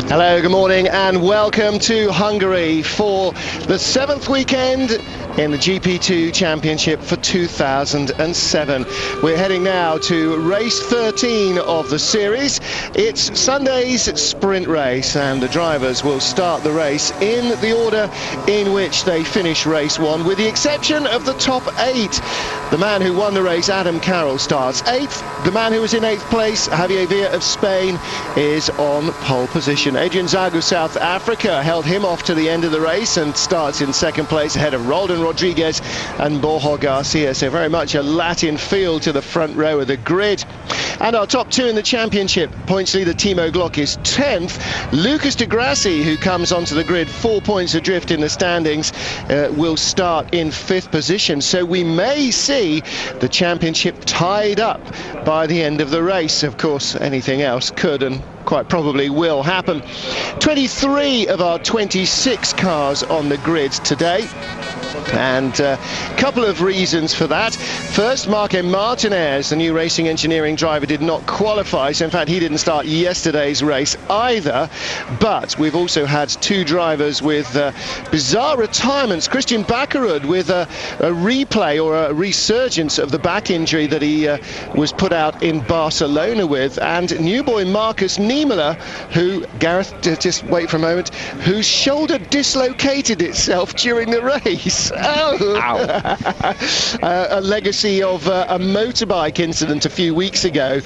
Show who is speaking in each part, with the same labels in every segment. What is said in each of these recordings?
Speaker 1: Hello, good morning and welcome to Hungary for the 7th weekend in the GP2 Championship for 2007. We're heading now to race 13 of the series. It's Sunday's sprint race, and the drivers will start the race in the order in which they finish race 1, with the exception of the top 8. The man who won the race, Adam Carroll, starts 8th. The man who was in 8th place, Javier Villa of Spain, is on pole position. Adrian Zagu, South Africa, held him off to the end of the race and starts in 2nd place ahead of Roldan Rodriguez and Borja Garcia. So very much a Latin feel to the front row of the grid. And our top 2 in the championship, points leader Timo Glock is 10th. Lucas de Grassi, who comes onto the grid 4 points adrift in the standings, will start in 5th position. So we may see the championship tied up by the end of the race. Of course, anything else could and quite probably will happen. 23 of our 26 cars on the grid today, and a couple of reasons for that. First, Marco Martinez, the new racing engineering driver, did not qualify, so in fact he didn't start yesterday's race either. But we've also had 2 drivers with bizarre retirements. Christian Bakkerud with a replay or a resurgence of the back injury that he was put out in Barcelona with, and new boy Marcus Niemöller, who, Gareth, just wait for a moment, whose shoulder dislocated itself during the race. Oh. A legacy of a motorbike incident a few weeks ago.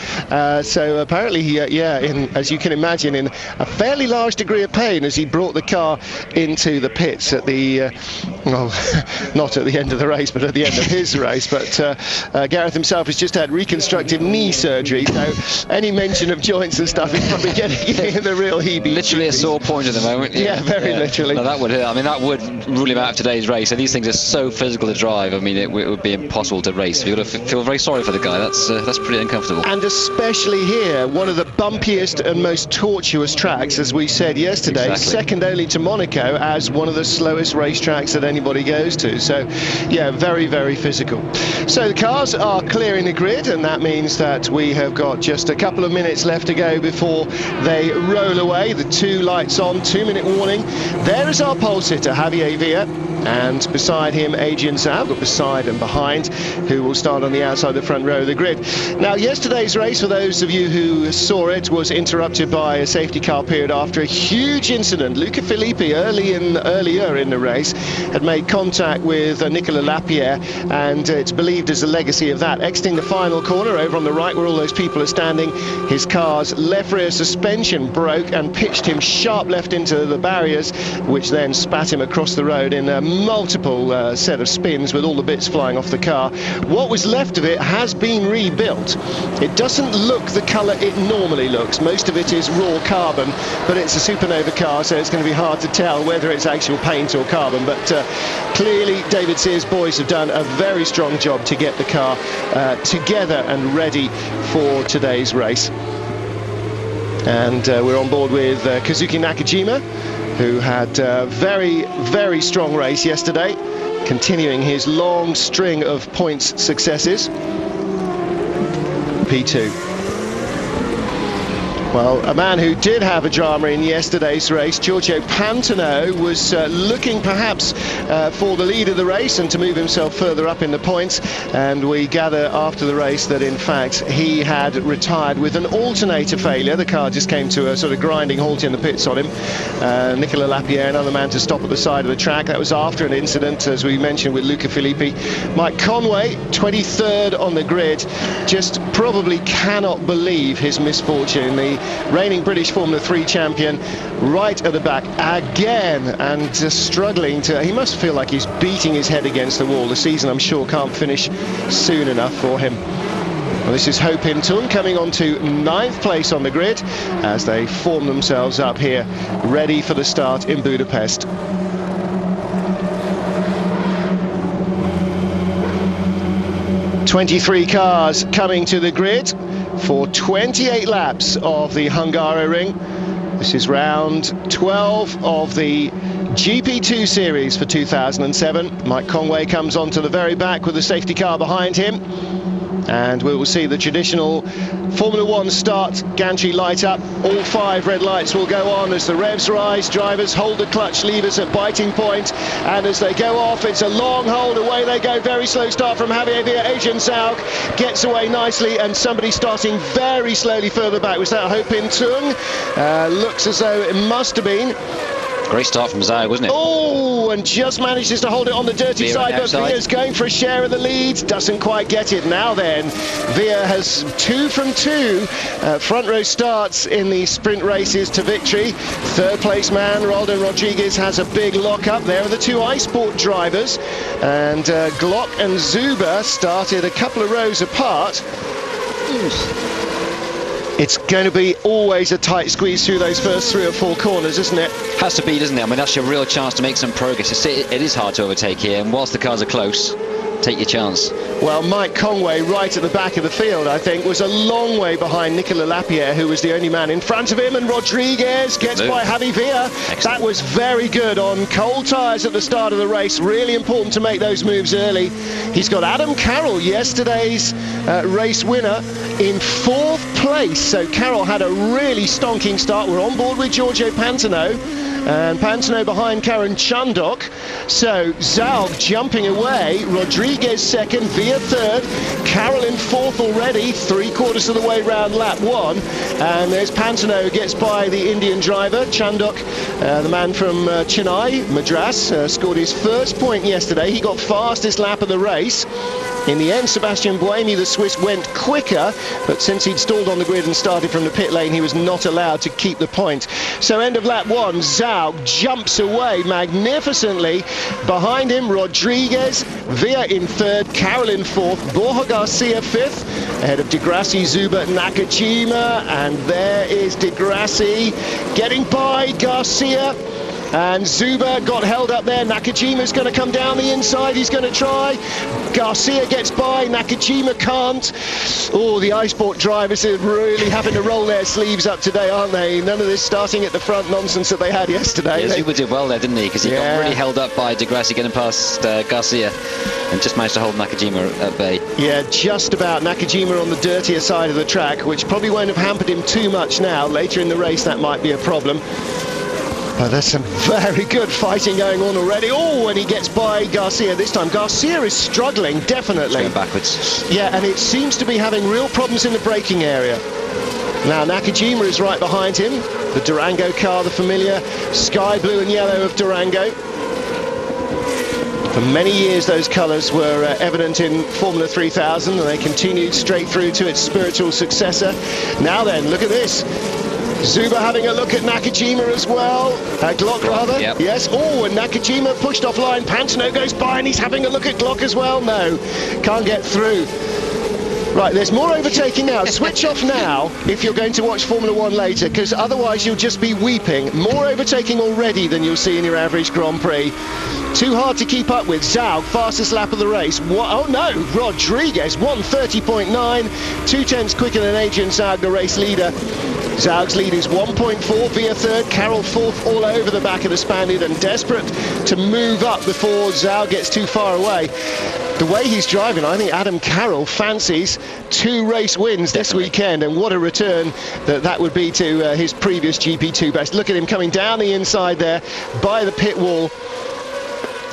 Speaker 1: So apparently, as you can imagine, in a fairly large degree of pain as he brought the car into the pits at the, well, not at the end of the race, but at the end of his race. But Gareth himself has just had reconstructive knee surgery, so any mention of joints and stuff is probably getting the real heebie.
Speaker 2: Literally a sore point at the moment.
Speaker 1: Yeah, very literally.
Speaker 2: No, that would hurt. I mean, that would rule him out of today's race. And these things are so physical to drive. I mean, it would be impossible to race. You've got to feel very sorry for the guy. That's pretty uncomfortable.
Speaker 1: And especially here, one of the bumpiest and most tortuous tracks, as we said yesterday, second only to Monaco as one of the slowest racetracks that anybody goes to. So, yeah, very, very physical. So the cars are clearing the grid, and that means that we have got just a couple of minutes left to go before they roll away. The 2 lights on, 2-minute warning. There is our pole sitter, Javier Villa, and beside him Adrian Zagu, beside and behind, who will start on the outside the front row of the grid. Now, yesterday's race, for those of you who saw it, was interrupted by a safety car period after a huge incident. Luca Filippi, earlier in the race, had made contact with Nicolas Lapierre, and it's believed as a legacy of that. Exiting the final corner over on the right where all those people are standing, his car's left rear suspension broke and pitched him sharp left into the barriers, which then spat him across the road in a multiple set of spins with all the bits flying off the car. What was left of it has been rebuilt. It doesn't look the colour it normally looks. Most of it is raw carbon, but it's a supernova car, so it's going to be hard to tell whether it's actual paint or carbon. But clearly David Sears' boys have done a very strong job to get the car together and ready for today's race. And we're on board with Kazuki Nakajima, who had a very, very strong race yesterday, continuing his long string of points successes. P2. Well, a man who did have a drama in yesterday's race, Giorgio Pantano, was looking perhaps for the lead of the race and to move himself further up in the points, and we gather after the race that in fact he had retired with an alternator failure. The car just came to a sort of grinding halt in the pits on him. Nicolas Lapierre, another man to stop at the side of the track. That was after an incident, as we mentioned, with Luca Filippi. Mike Conway, 23rd on the grid, just probably cannot believe his misfortune. The reigning British Formula 3 champion right at the back again, and just struggling to, he must feel like he's beating his head against the wall. The season, I'm sure, can't finish soon enough for him. Well, this is Ho Pin Tun coming on to 9th place on the grid as they form themselves up here, ready for the start in Budapest. "23 cars coming to the grid for 28 laps of the Hungaroring. This is round 12 of the GP2 series for 2007. Mike Conway comes on to the very back with the safety car behind him. And we will see the traditional Formula 1 start gantry light up. All 5 red lights will go on as the revs rise. Drivers hold the clutch levers at biting point, and as they go off, it's a long hold. Away they go. Very slow start from Javier Villa. Adrian Zaug gets away nicely, and somebody starting very slowly further back. Was that Ho Pin Tung? Looks as though it must have been.
Speaker 2: Great start from Zaug, wasn't it?
Speaker 1: Oh, and just manages to hold it on the dirty
Speaker 2: Villa
Speaker 1: side, but
Speaker 2: outside.
Speaker 1: Villa's going for a share of the lead. Doesn't quite get it. Now then, Villa has 2 from 2 front row starts in the sprint races to victory. Third place man, Roldan Rodriguez, has a big lock up. There are the 2 iSport drivers, and Glock and Zuber started a couple of rows apart. It's going to be always a tight squeeze through those first 3 or 4 corners, isn't it?
Speaker 2: Has to be, doesn't it? I mean, that's your real chance to make some progress. It is hard to overtake here, and whilst the cars are close, take your chance.
Speaker 1: Well, Mike Conway, right at the back of the field, I think, was a long way behind Nicolas Lapierre, who was the only man in front of him, and Rodriguez gets by Javi Villa. That was very good on cold tyres at the start of the race. Really important to make those moves early. He's got Adam Carroll, yesterday's race winner, in 4th place. So Carroll had a really stonking start. We're on board with Giorgio Pantano, and Pantano behind Karen Chundok. So Zaug jumping away, Rodriguez 2nd, Villa 3rd, Carroll in 4th already, 3/4 of the way round lap 1, and there's Pantano who gets by the Indian driver. Chundok, the man from Chennai, Madras, scored his first point yesterday. He got fastest lap of the race. In the end, Sebastian Buemi, the Swiss, went quicker, but since he'd stalled on the grid and started from the pit lane, he was not allowed to keep the point. So end of lap 1, Zaug jumps away magnificently. Behind him, Rodriguez, Villa in 3rd, Carroll in 4th, Borja Garcia 5th, ahead of Di Grassi, Zuber, Nakajima, and there is Di Grassi getting by Garcia. And Zuber got held up there. Nakajima's going to come down the inside. He's going to try. Garcia gets by. Nakajima can't. Oh, the iSport drivers are really having to roll their sleeves up today, aren't they? None of this starting at the front nonsense that they had yesterday.
Speaker 2: Yeah, Zuber did well there, didn't he? Because he got really held up by Di Grassi getting past Garcia, and just managed to hold Nakajima at bay. Yeah,
Speaker 1: just about. Nakajima on the dirtier side of the track, which probably won't have hampered him too much now. Later in the race, that might be a problem. But there's some very good fighting going on already. Oh, and he gets by Garcia this time. Garcia is struggling, definitely.
Speaker 2: Going backwards.
Speaker 1: Yeah, and it seems to be having real problems in the braking area. Now, Nakajima is right behind him. The Durango car, the familiar sky blue and yellow of Durango. For many years, those colours were evident in Formula 3000, and they continued straight through to its spiritual successor. Now then, look at this. Zuber having a look at Nakajima as well. Glock, rather.
Speaker 2: Yep.
Speaker 1: Yes. Oh, and Nakajima pushed offline. Pantano goes by, and he's having a look at Glock as well. No, can't get through. Right, there's more overtaking now. Switch off now if you're going to watch Formula 1 later, because otherwise you'll just be weeping. More overtaking already than you'll see in your average Grand Prix. Too hard to keep up with. Zaug, fastest lap of the race. Oh no, Rodriguez, 1:30.9, 2/10 quicker than Adrian Zaug, the race leader. Zaug's lead is 1.4, Villa 3rd, Carroll 4th, all over the back of the Spaniard, and desperate to move up before Zaug gets too far away. The way he's driving, I think Adam Carroll fancies 2 race wins this weekend, and what a return that would be to his previous GP2 best. Look at him coming down the inside there by the pit wall.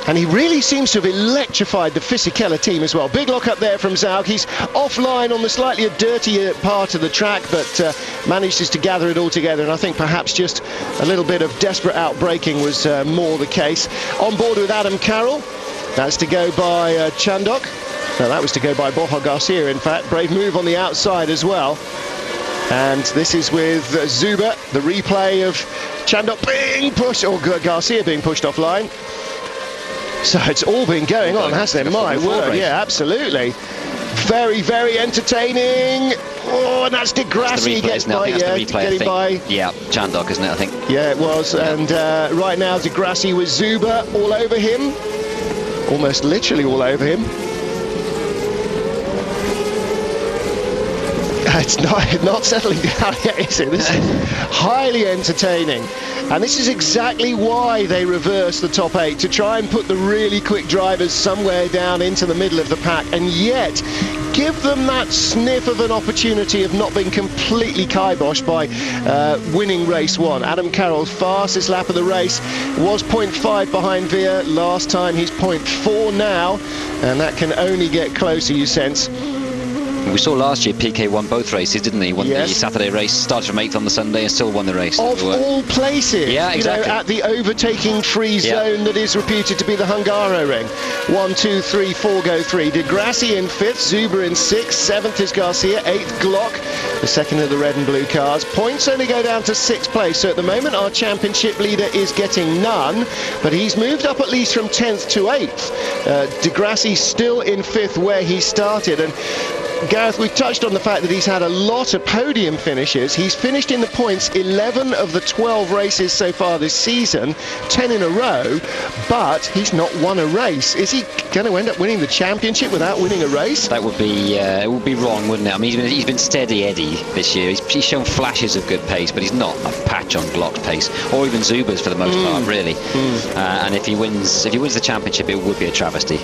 Speaker 1: And he really seems to have electrified the Fisichella team as well. Big lock up there from Zaug. He's offline on the slightly dirtier part of the track, but manages to gather it all together. And I think perhaps just a little bit of desperate outbraking was more the case. On board with Adam Carroll. That's to go by Chundok. No, that was to go by Borja Garcia, in fact. Brave move on the outside as well. And this is with Zuber. The replay of Chundok being pushed, or Garcia being pushed offline. So it's all been going on, hasn't it? My word, yeah, absolutely. Very, very entertaining. Oh, and that's Di Grassi gets by, getting by.
Speaker 2: Yeah, Chundok, isn't it, I think?
Speaker 1: Yeah, it was. Yeah. And right now, Di Grassi with Zuber all over him. Almost literally all over him. It's not settling down yet, is it? This is highly entertaining. And this is exactly why they reverse the top 8, to try and put the really quick drivers somewhere down into the middle of the pack, and yet give them that sniff of an opportunity of not being completely kiboshed by winning race 1. Adam Carroll's fastest lap of the race was 0.5 behind Veer last time. He's 0.4 now, and that can only get closer, you sense.
Speaker 2: We saw last year PK won both races, didn't he? Won
Speaker 1: yes.
Speaker 2: the Saturday race, started from 8th on the Sunday and still won the race.
Speaker 1: Of all places,
Speaker 2: yeah, exactly.
Speaker 1: You know, at the overtaking free zone that is reputed to be the Hungaroring. 1, 2, 3, 4 go 3. De Grassi in 5th, Zuber in 6th, 7th is Garcia, 8th Glock, the second of the red and blue cars. Points only go down to 6th place, so at the moment our championship leader is getting none, but he's moved up at least from 10th to 8th. De Grassi still in 5th where he started, and Gareth, we've touched on the fact that he's had a lot of podium finishes. He's finished in the points 11 of the 12 races so far this season, 10 in a row, but he's not won a race. Is he going to end up winning the championship without winning a race?
Speaker 2: That would be it would be wrong, wouldn't it? I mean, he's been steady Eddie this year. He's shown flashes of good pace, but he's not a patch on Glock's pace, or even Zuber's for the most part, really. And if he wins the championship, it would be a travesty.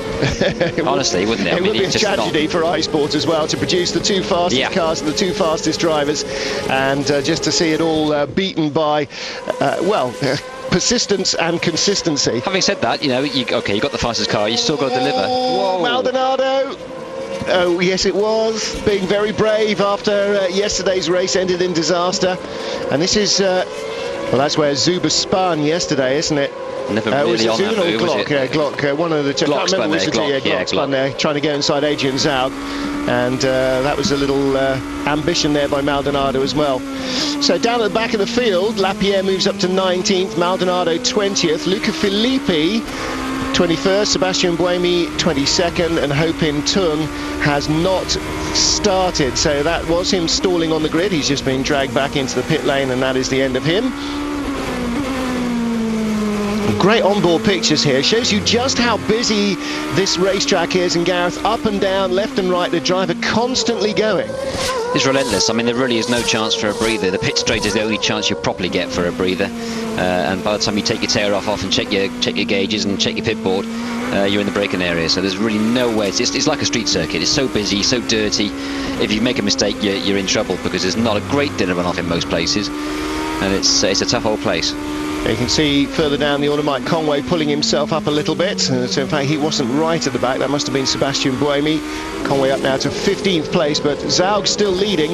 Speaker 2: Honestly, wouldn't it?
Speaker 1: It would be a tragedy for iSport as well, to produce the 2 fastest cars and the 2 fastest drivers, and just to see it all beaten by, persistence and consistency.
Speaker 2: Having said that, you know, you got the fastest car, you still got to deliver.
Speaker 1: Whoa. Maldonado! Oh, yes, it was. Being very brave after yesterday's race ended in disaster. And this is, well, that's where Zuber spun yesterday, isn't it?
Speaker 2: Never really on that move,
Speaker 1: Glock, Glock, one of the two.
Speaker 2: Glock spun there,
Speaker 1: Glock spun there, trying to go inside Adrian Zaug, and that was a little ambition there by Maldonado as well. So down at the back of the field, Lapierre moves up to 19th, Maldonado 20th, Luca Filippi 21st, Sebastian Buemi 22nd, and Ho-Pin Tung has not started, so that was him stalling on the grid. He's just been dragged back into the pit lane, and that is the end of him. Great onboard pictures here, shows you just how busy this racetrack is, and Gareth, up and down, left and right, the driver constantly going.
Speaker 2: It's relentless. I mean, there really is no chance for a breather. The pit straight is the only chance you properly get for a breather, and by the time you take your tail off and check your gauges and check your pit board, you're in the braking area. So there's really no way. It's like a street circuit. It's so busy, so dirty. If you make a mistake, you're in trouble, because there's not a great deal of runoff in most places, and it's a tough old place.
Speaker 1: You can see further down the order Mike Conway pulling himself up a little bit. So in fact he wasn't right at the back. That must have been Sebastian Buemi. Conway up now to 15th place, but Zaug still leading.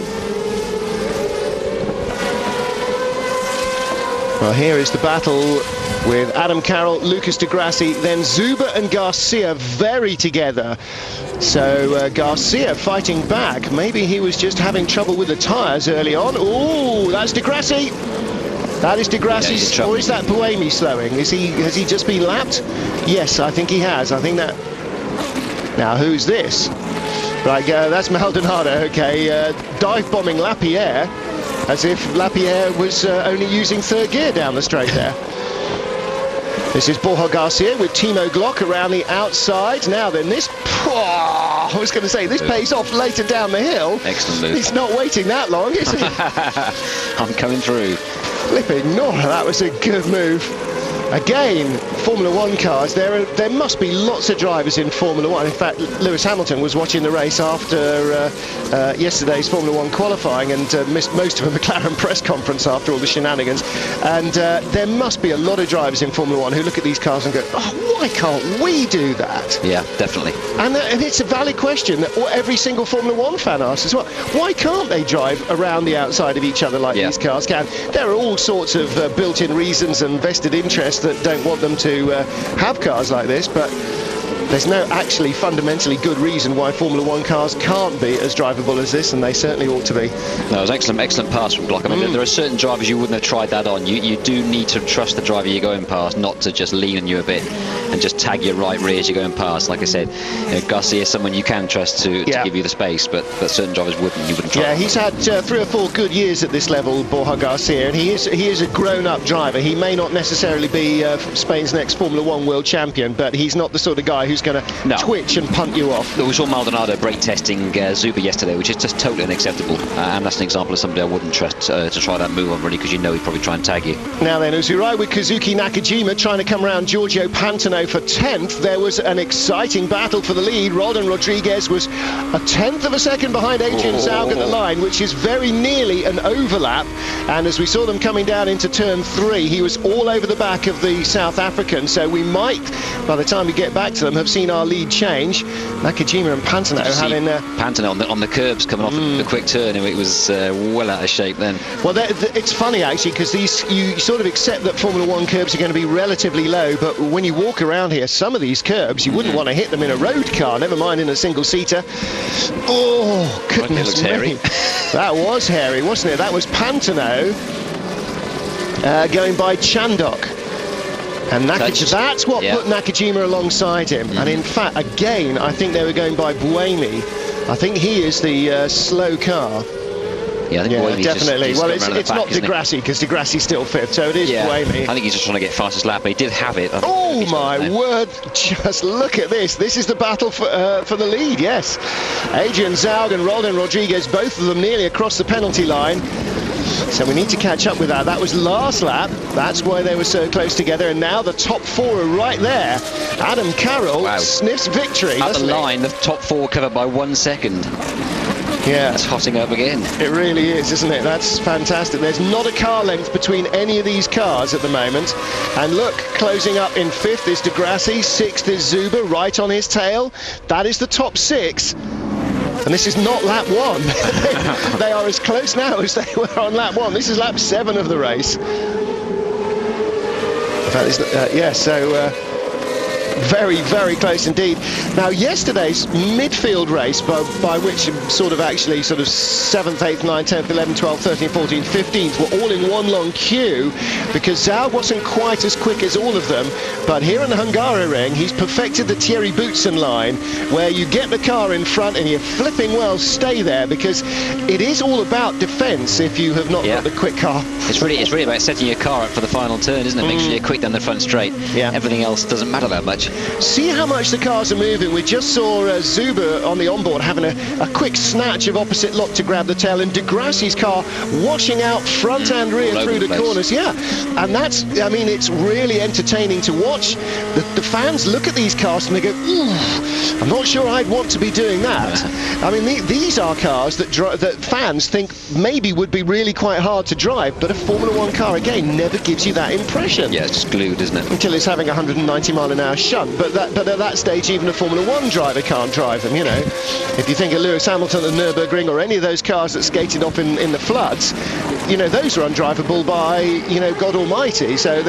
Speaker 1: Well, here is the battle with Adam Carroll, Lucas de Grassi, then Zuber and Garcia very together. So Garcia fighting back. Maybe he was just having trouble with the tyres early on. Oh, that's de Grassi. That is de Grassi's, or is that Buemi slowing? Has he just been lapped? Yes, I think he has. I think that. Now, who's this? Right, that's Maldonado. Okay, dive bombing Lapierre, as if Lapierre was only using 3rd gear down the straight there. This is Borja Garcia with Timo Glock around the outside. Now then, this. I was going to say, this pays off later down the hill.
Speaker 2: Excellent move.
Speaker 1: He's not waiting that long, is he?
Speaker 2: I'm coming through.
Speaker 1: Flipping no, that was a good move. Again, Formula 1 cars, there must be lots of drivers in Formula 1. In fact, Lewis Hamilton was watching the race after yesterday's Formula 1 qualifying, and missed most of a McLaren press conference after all the shenanigans. And there must be a lot of drivers in Formula 1 who look at these cars and go, oh, why can't we do that?
Speaker 2: Yeah, definitely.
Speaker 1: And it's a valid question that every single Formula 1 fan asks as well. Why can't they drive around the outside of each other like these cars can? There are all sorts of built-in reasons and vested interests that don't want them to have cars like this, but there's no actually fundamentally good reason why Formula 1 cars can't be as drivable as this, and they certainly ought to be.
Speaker 2: No, it was excellent pass from Glock. I mean, there are certain drivers you wouldn't have tried that on. You do need to trust the driver you're going past, not to just lean on you a bit and just tag your right rear as you're going past. Like I said, Garcia is someone you can trust to give you the space, but certain drivers you wouldn't try.
Speaker 1: Yeah, he's had 3 or 4 good years at this level, Borja Garcia, and he is a grown-up driver. He may not necessarily be Spain's next Formula 1 world champion, but he's not the sort of guy who's who's going to twitch and punt you off.
Speaker 2: We saw Maldonado brake testing Zuber yesterday, which is just totally unacceptable. And that's an example of somebody I wouldn't trust to try that move on, really, because you know he'd probably try and tag you.
Speaker 1: Now then, as we ride with Kazuki Nakajima trying to come around Giorgio Pantano for 10th, there was an exciting battle for the lead. Roldan Rodriguez was a 10th of a second behind Adrian Zaug at the line, which is very nearly an overlap. And as we saw them coming down into turn 3, he was all over the back of the South African, so we might, by the time we get back to them, have seen our lead change. Nakajima and Pantano having...
Speaker 2: Pantano on the curbs coming off the quick turn, and it was well out of shape then.
Speaker 1: Well, it's funny, actually, because you sort of accept that Formula 1 curbs are going to be relatively low, but when you walk around here, some of these curbs, you wouldn't want to hit them in a road car, never mind in a single-seater. Oh, goodness
Speaker 2: looks hairy.
Speaker 1: That was hairy, wasn't it? That was Pantano going by Chandok. And that's what put Nakajima alongside him. And in fact, again, I think they were going by Buemi. I think he is the slow car.
Speaker 2: Yeah, I think
Speaker 1: definitely. Well, it's not Di Grassi, because Di Grassi's still 5th, so it is Buemi.
Speaker 2: I think he's just trying to get fastest lap, but he did have it.
Speaker 1: Oh my word, just look at this. This is the battle for the lead, yes. Adrian Zaug and Roldan Rodriguez, both of them nearly across the penalty line. So we need to catch up with that. That was last lap. That's why they were so close together. And now the top 4 are right there. Adam Carroll sniffs victory.
Speaker 2: At the line, the top 4 covered by 1 second.
Speaker 1: Yeah,
Speaker 2: it's hotting up again.
Speaker 1: It really is, isn't it? That's fantastic. There's not a car length between any of these cars at the moment. And look, closing up in 5th is Di Grassi, 6th is Zuber, right on his tail. That is the top 6. And this is not lap 1. They are as close now as they were on lap 1. This is lap 7 of the race. In fact, very, very close indeed. Now, yesterday's midfield race, by which sort of 7th, 8th, 9th, 10th, 11th, 12th, 13th, 14th, 15th were all in one long queue, because Zaug wasn't quite as quick as all of them. But here in the Hungaroring, he's perfected the Thierry Boutsen line, where you get the car in front and you flipping well stay there, because it is all about defence if you have not got the quick car.
Speaker 2: It's really about setting your car up for the final turn, isn't it? Make sure you're quick down the front straight. Yeah. Everything else doesn't matter that much.
Speaker 1: See how much the cars are moving. We just saw Zuber on the onboard having a quick snatch of opposite lock to grab the tail, and Di Grassi's car washing out front and rear through the corners. Yeah, and that's, I mean, it's really entertaining to watch. The fans look at these cars and they go, ooh, I'm not sure I'd want to be doing that. I mean, these are cars that fans think maybe would be really quite hard to drive, but a Formula 1 car, again, never gives you that impression.
Speaker 2: Yeah, it's just glued, isn't it?
Speaker 1: Until it's having 190 mile an hour shunt. But at that stage, even a Formula 1 driver can't drive them, you know. If you think of Lewis Hamilton at Nürburgring, or any of those cars that skated off in the floods, you know, those are undrivable by, you know, God Almighty. So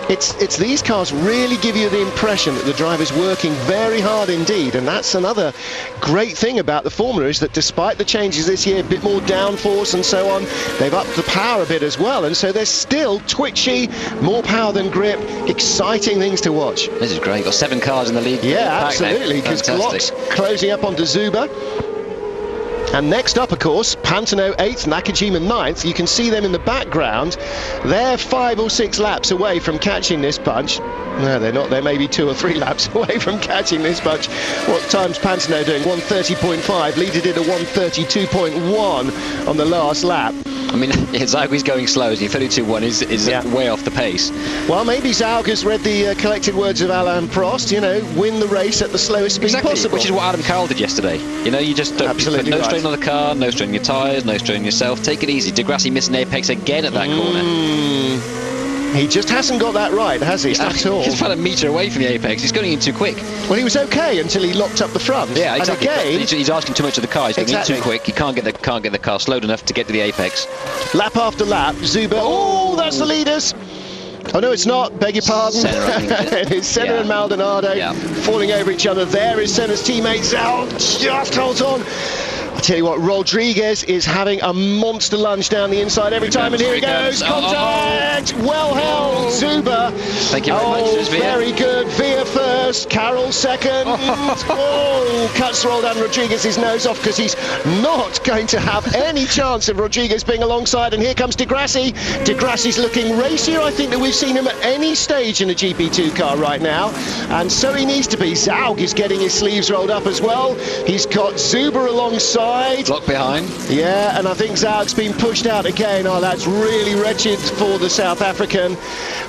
Speaker 1: it's these cars really give you the impression that the driver's working very hard indeed. And that's another great thing about the Formula, is that despite the changes this year, a bit more downforce and so on, they've upped the power a bit as well. And so they're still twitchy, more power than grip, exciting things to watch.
Speaker 2: This is great. Got 7 cars in the lead.
Speaker 1: Yeah, absolutely, because Glock's closing up onto Zuber. And next up, of course, Pantano 8th, Nakajima 9th. You can see them in the background. They're 5 or 6 laps away from catching this bunch. No, they're not. They're maybe 2 or 3 laps away from catching this bunch. What time's Pantano doing? 1:30.5. Leader did a 1:32.1 on the last lap.
Speaker 2: I mean, Zaug's going slow, isn't he? 32.1 is way off the pace.
Speaker 1: Well, maybe Zaug has read the collected words of Alain Prost, you know, win the race at the slowest speed possible.
Speaker 2: Which is what Adam Carroll did yesterday. You know, you just don't put no strain on the car, no strain on your tyres, no strain on yourself. Take it easy. Di Grassi missing apex again at that corner.
Speaker 1: He just hasn't got that right, has he, at all?
Speaker 2: He's about a metre away from the apex. He's going in too quick.
Speaker 1: Well, he was okay until he locked up the front.
Speaker 2: Yeah, exactly.
Speaker 1: And again,
Speaker 2: he's asking too much of the car. He's going in too quick. He can't get the car slowed enough to get to the apex.
Speaker 1: Lap after lap, Zuber. Oh, that's the leaders. Oh, no, it's not. Beg your pardon. It's Senna and Maldonado falling over each other. There is Senna's teammate, Zaug. Just holds on. I tell you what, Rodriguez is having a monster lunge down the inside every time, and here he goes. Contact! Well held, Zuber.
Speaker 2: Thank you very much, Via.
Speaker 1: Very good. Via first, Carroll second. Cuts Roldan Rodriguez's nose off because he's not going to have any chance of Rodriguez being alongside. And here comes De Grassi. De Grassi's looking racier, I think, than we've seen him at any stage in a GP2 car right now. And so he needs to be. Zaug is getting his sleeves rolled up as well. He's got Zuber alongside.
Speaker 2: Block behind.
Speaker 1: Yeah, and I think Zaug's been pushed out again. Oh, that's really wretched for the South African.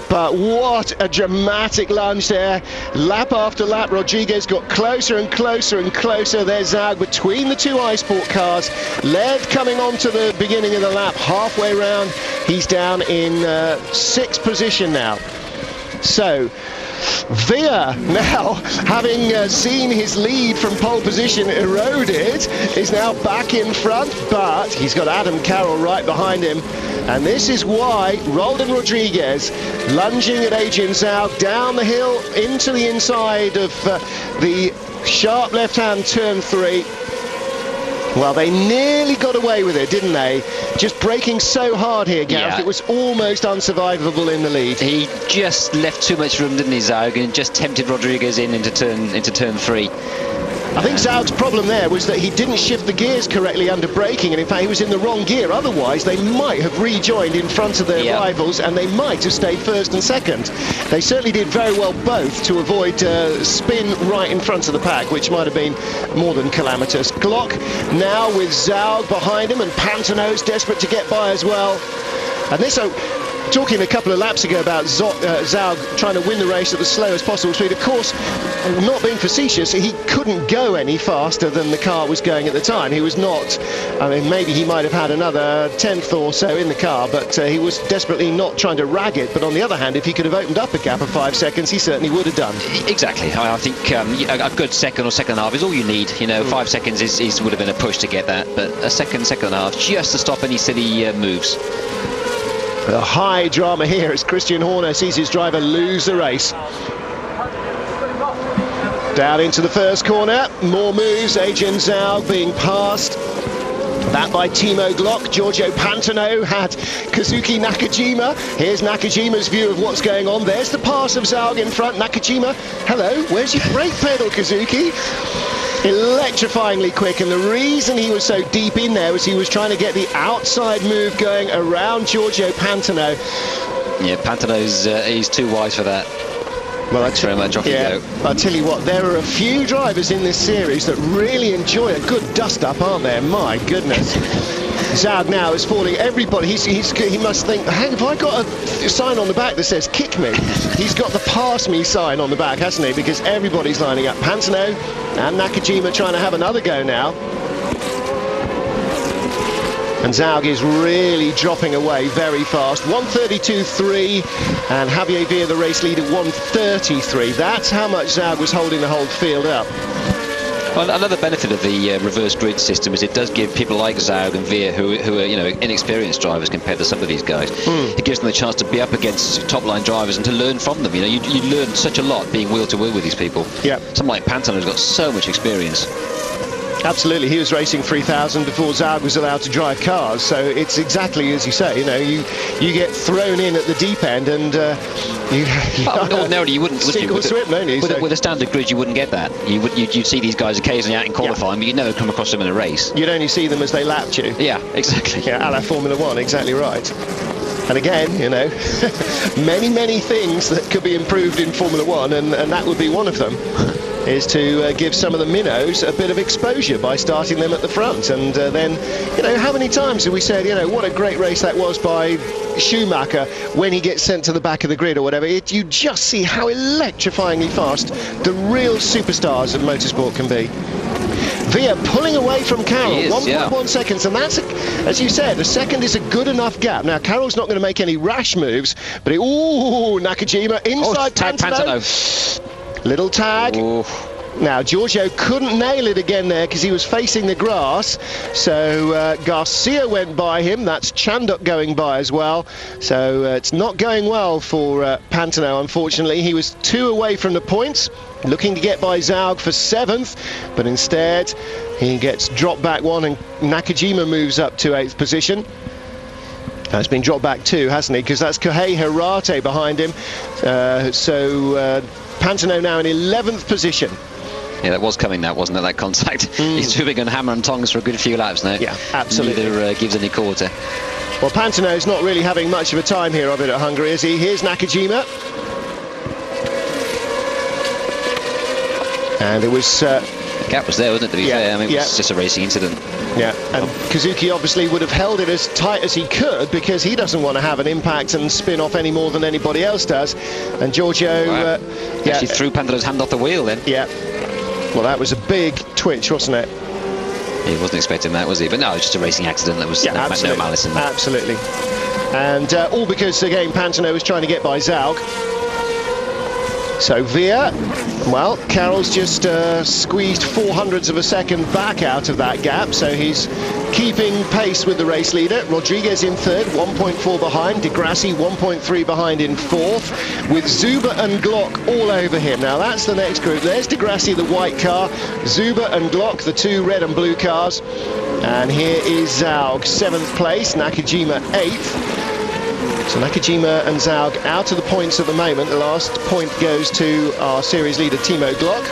Speaker 1: But what a dramatic lunge there. Lap after lap, Rodriguez got closer and closer and closer. There's Zaug between the two iSport cars. Led coming on to the beginning of the lap, halfway round. He's down in 6th position now. So, Via, now, having seen his lead from pole position eroded, is now back in front, but he's got Adam Carroll right behind him. And this is why Roldan Rodriguez lunging at Adrian Zaug down the hill into the inside of the sharp left-hand turn 3. Well, they nearly got away with it, didn't they? Just braking so hard here, Gareth, it was almost unsurvivable in the lead.
Speaker 2: He just left too much room, didn't he, Zaug, and just tempted Rodriguez into turn 3.
Speaker 1: I think Zaug's problem there was that he didn't shift the gears correctly under braking, and in fact he was in the wrong gear. Otherwise they might have rejoined in front of their rivals, and they might have stayed first and second. They certainly did very well both to avoid spin right in front of the pack, which might have been more than calamitous. Glock now with Zaug behind him, and Pantano's desperate to get by as well. And this, talking a couple of laps ago about Zaug trying to win the race at the slowest possible speed, of course, not being facetious, he couldn't go any faster than the car was going at the time. He was not, I mean, maybe he might have had another 10th or so in the car, but he was desperately not trying to rag it. But on the other hand, if he could have opened up a gap of 5 seconds, he certainly would have done.
Speaker 2: Exactly. I think a good second or second and a half is all you need. You know, 5 seconds would have been a push to get that, but a second and a half just to stop any silly moves.
Speaker 1: A high drama here as Christian Horner sees his driver lose the race. Down into the first corner, more moves, Adrian Zaug being passed. That by Timo Glock. Giorgio Pantano had Kazuki Nakajima. Here's Nakajima's view of what's going on. There's the pass of Zaug in front. Nakajima, hello, where's your brake pedal, Kazuki? Electrifyingly quick, and the reason he was so deep in there was he was trying to get the outside move going around Giorgio Pantano.
Speaker 2: Yeah, Pantano's he's too wise for that.
Speaker 1: Well,
Speaker 2: thanks very much. Off you go.
Speaker 1: I'll tell you what, there are a few drivers in this series that really enjoy a good dust-up, aren't there? My goodness. Zaug now is falling. Everybody, he must think, hey, have I got a sign on the back that says kick me? He's got the pass me sign on the back, hasn't he? Because everybody's lining up. Pantano and Nakajima trying to have another go now. And Zaug is really dropping away very fast. 1:32.3, and Javier Villa, the race leader, 1:33. That's how much Zaug was holding the whole field up.
Speaker 2: Well, another benefit of the reverse grid system is it does give people like Zaug and Villa, who are inexperienced drivers compared to some of these guys, it gives them the chance to be up against top line drivers and to learn from them. You know, you learn such a lot being wheel to wheel with these people. Yeah. Someone like Pantano's got so much experience.
Speaker 1: Absolutely, he was racing 3,000 before Zaug was allowed to drive cars, so it's exactly as you say. You know, you get thrown in at the deep end, and
Speaker 2: ordinarily you wouldn't.
Speaker 1: Sink or swim, don't you?
Speaker 2: With a standard grid, you wouldn't get that. You'd see these guys occasionally out in qualifying, but you'd never come across them in a race.
Speaker 1: You'd only see them as they lapped you.
Speaker 2: Yeah, exactly.
Speaker 1: Yeah, a la Formula One, exactly right. And again, you know, many things that could be improved in Formula One, and that would be one of them. Is to give some of the minnows a bit of exposure by starting them at the front. And then, you know, how many times have we said, you know, what a great race that was by Schumacher when he gets sent to the back of the grid or whatever. You just see how electrifyingly fast the real superstars of motorsport can be. Villa pulling away from Carroll, 1.1 seconds, and that's, as you said, a second is a good enough gap. Now, Carroll's not going to make any rash moves, but Nakajima inside Pantano. Little tag. Now, Giorgio couldn't nail it again there because he was facing the grass. So Garcia went by him. That's Chandok going by as well. So it's not going well for Pantano, unfortunately. He was 2 away from the points, looking to get by Zaug for 7th, but instead he gets dropped back 1 and Nakajima moves up to 8th position. He's been dropped back 2, hasn't he? Because that's Kohei Hirate behind him. So Pantano now in 11th position.
Speaker 2: Yeah, that was coming, that wasn't it, that contact? He's moving on hammer and tongs for a good few laps now.
Speaker 1: Yeah, absolutely.
Speaker 2: Neither gives any quarter.
Speaker 1: Well, Pantano's not really having much of a time here of it at Hungary, is he? Here's Nakajima. And there was...
Speaker 2: the gap was there, wasn't it, to be fair? I mean, it was just a racing incident.
Speaker 1: Yeah, and Kazuki obviously would have held it as tight as he could because he doesn't want to have an impact and spin off any more than anybody else does. And Giorgio...
Speaker 2: Actually threw Pantano's hand off the wheel then.
Speaker 1: Yeah. Well, that was a big twitch, wasn't it?
Speaker 2: He wasn't expecting that, was he? But no, it was just a racing accident. There was no malice in that.
Speaker 1: Absolutely. And all because, again, Pantano was trying to get by Zaug. So Via, well, Carroll's just squeezed 0.04 of a second back out of that gap, so he's keeping pace with the race leader. Rodriguez in 3rd, 1.4 behind. Di Grassi 1.3 behind in 4th, with Zuber and Glock all over him. Now that's the next group. There's Di Grassi, the white car, Zuber and Glock, the 2 red and blue cars, and here is Zaug, 7th place, Nakajima 8th. So Nakajima and Zaug out of the points at the moment. The last point goes to our series leader, Timo Glock.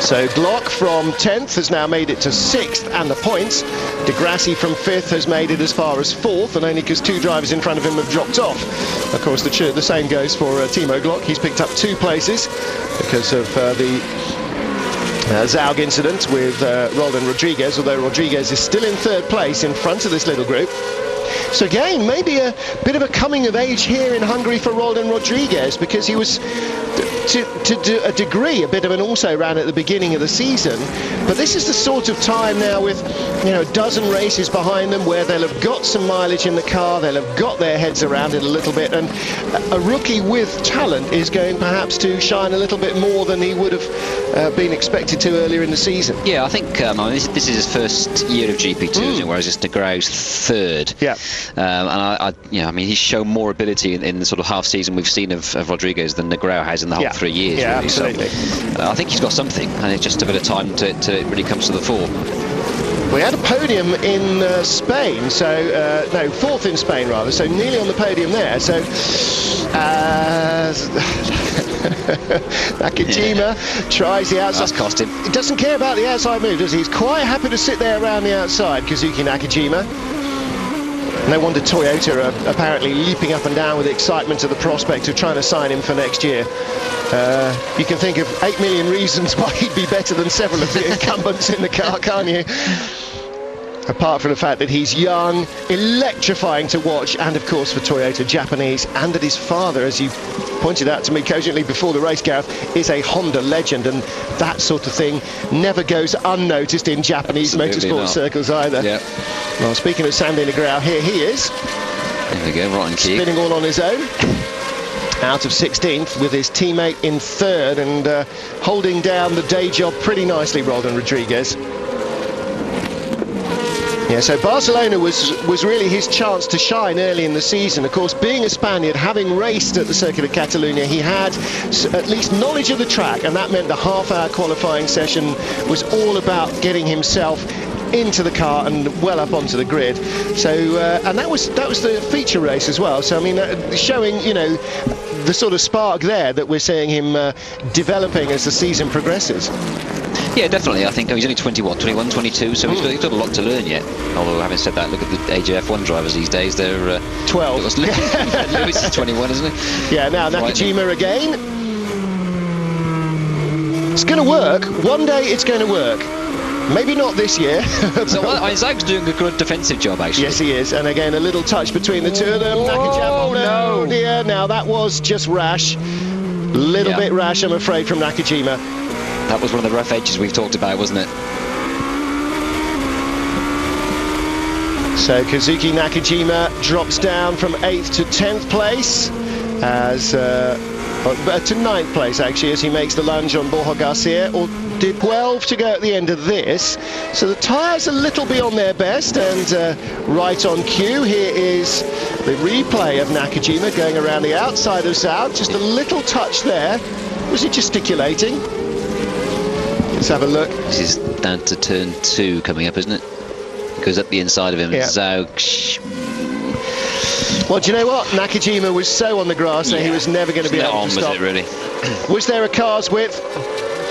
Speaker 1: So Glock from 10th has now made it to 6th and the points. Di Grassi from 5th has made it as far as 4th, and only because 2 drivers in front of him have dropped off. Of course, the same goes for Timo Glock. He's picked up 2 places because of the Zaug incident with Roland Rodriguez, although Rodriguez is still in 3rd place in front of this little group. So again, maybe a bit of a coming of age here in Hungary for Roland Rodriguez, because he was, to a degree, a bit of an also-ran at the beginning of the season. But this is the sort of time now with, you know, a dozen races behind them where they'll have got some mileage in the car, they'll have got their heads around it a little bit, and a rookie with talent is going perhaps to shine a little bit more than he would have been expected to earlier in the season.
Speaker 2: Yeah, I think this is his first year of GP2, whereas it's De Grauw's 3rd.
Speaker 1: Yeah.
Speaker 2: And I mean, he's shown more ability in the sort of half season we've seen of Rodriguez than De Grauw has in the whole 3 years.
Speaker 1: Yeah,
Speaker 2: really.
Speaker 1: absolutely.
Speaker 2: So, I think he's got something, and it's just a bit of time to it really comes to the fore.
Speaker 1: We had a podium in Spain, so no, 4th in Spain rather, so nearly on the podium there. So Nakajima tries the outside.
Speaker 2: That's cost him.
Speaker 1: He doesn't care about the outside move, does he? He's quite happy to sit there around the outside, Kazuki Nakajima. No wonder Toyota are apparently leaping up and down with the excitement of the prospect of trying to sign him for next year. You can think of 8 million reasons why he'd be better than several of the incumbents in the car, can't you? Apart from the fact that he's young, electrifying to watch, and of course for Toyota, Japanese, and that his father, as you pointed out to me cogently before the race, Gareth, is a Honda legend, and that sort of thing never goes unnoticed in Japanese motorsport circles either.
Speaker 2: Yep.
Speaker 1: Well, speaking of Sandy Negrão, here he is.
Speaker 2: There we go, right on key.
Speaker 1: Spinning all on his own. Out of 16th with his teammate in 3rd, and holding down the day job pretty nicely, Roland Rodriguez. Yeah, so Barcelona was really his chance to shine early in the season. Of course, being a Spaniard, having raced at the Circuit of Catalunya, he had at least knowledge of the track, and that meant the half-hour qualifying session was all about getting himself into the car and well up onto the grid. So and that was the feature race as well. So I mean, showing, you know, the sort of spark there that we're seeing him developing as the season progresses.
Speaker 2: Yeah, definitely. I think he's only 21, 22, so he's got a lot to learn yet. Although, having said that, look at the age of F1 drivers these days. They're
Speaker 1: 12.
Speaker 2: Lewis is 21, isn't he?
Speaker 1: Yeah, now Nakajima again. It's going to work. One day it's going to work. Maybe not this year.
Speaker 2: So, Zaug's doing a good defensive job, actually.
Speaker 1: Yes, he is. And again, a little touch between the two of them. Nakajima, no, dear. Now, that was just rash. Little bit rash, I'm afraid, from Nakajima.
Speaker 2: That was one of the rough edges we've talked about, wasn't it?
Speaker 1: So Kazuki Nakajima drops down from 8th to 10th place as to 9th place actually, as he makes the lunge on Borja Garcia, or did 12 to go at the end of this. So the tyres a little beyond their best, and right on cue, here is the replay of Nakajima going around the outside of Zaug, just a little touch there. Was he gesticulating? Let's have a look.
Speaker 2: This is down to turn 2 coming up, isn't it? Goes up the inside of him.
Speaker 1: Yeah.
Speaker 2: Zaug.
Speaker 1: Well, do you know what? Nakajima was so on the grass that he was never going to be able to stop.
Speaker 2: Was it really?
Speaker 1: Was there a car's width?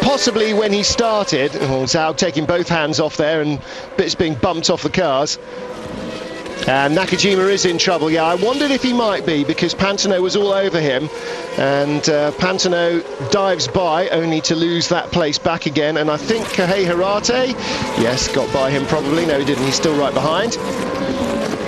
Speaker 1: Possibly when he started. Zaug taking both hands off there and bits being bumped off the cars. And Nakajima is in trouble. Yeah, I wondered if he might be, because Pantano was all over him, and Pantano dives by only to lose that place back again. And I think Kohei Hirate, yes, got by him probably. No, he didn't. He's still right behind.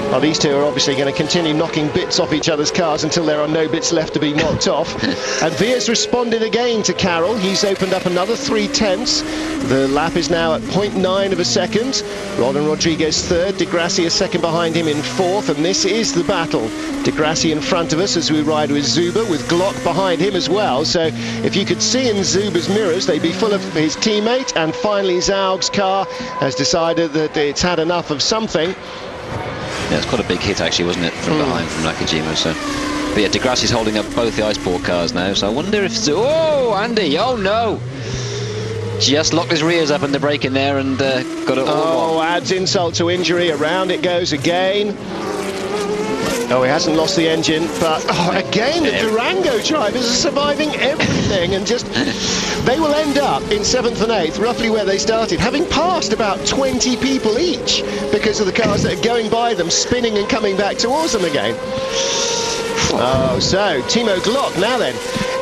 Speaker 1: Well, these two are obviously going to continue knocking bits off each other's cars until there are no bits left to be knocked off. And Via's responded again to Carroll. He's opened up another 3/10. The lap is now at 0.9 of a second. Rodon Rodriguez third, De Grassi a second behind him in fourth, and this is the battle. De Grassi in front of us as we ride with Zuber, with Glock behind him as well. So if you could see in Zuber's mirrors, they'd be full of his teammate. And finally Zaug's car has decided that it's had enough of something.
Speaker 2: Yeah, it's quite a big hit actually, wasn't it, from behind from Nakajima. So, but yeah, De Grassi's holding up both the Iceport cars now. So I wonder if Andy, oh no, just locked his rears up in the brake in there and got it all.
Speaker 1: Oh, adds insult to injury. Around it goes again. Oh, he hasn't lost the engine, but again the Durango drivers are surviving everything, and just they will end up in 7th and 8th, roughly where they started, having passed about 20 people each because of the cars that are going by them, spinning and coming back towards them again. Oh, so Timo Glock now then.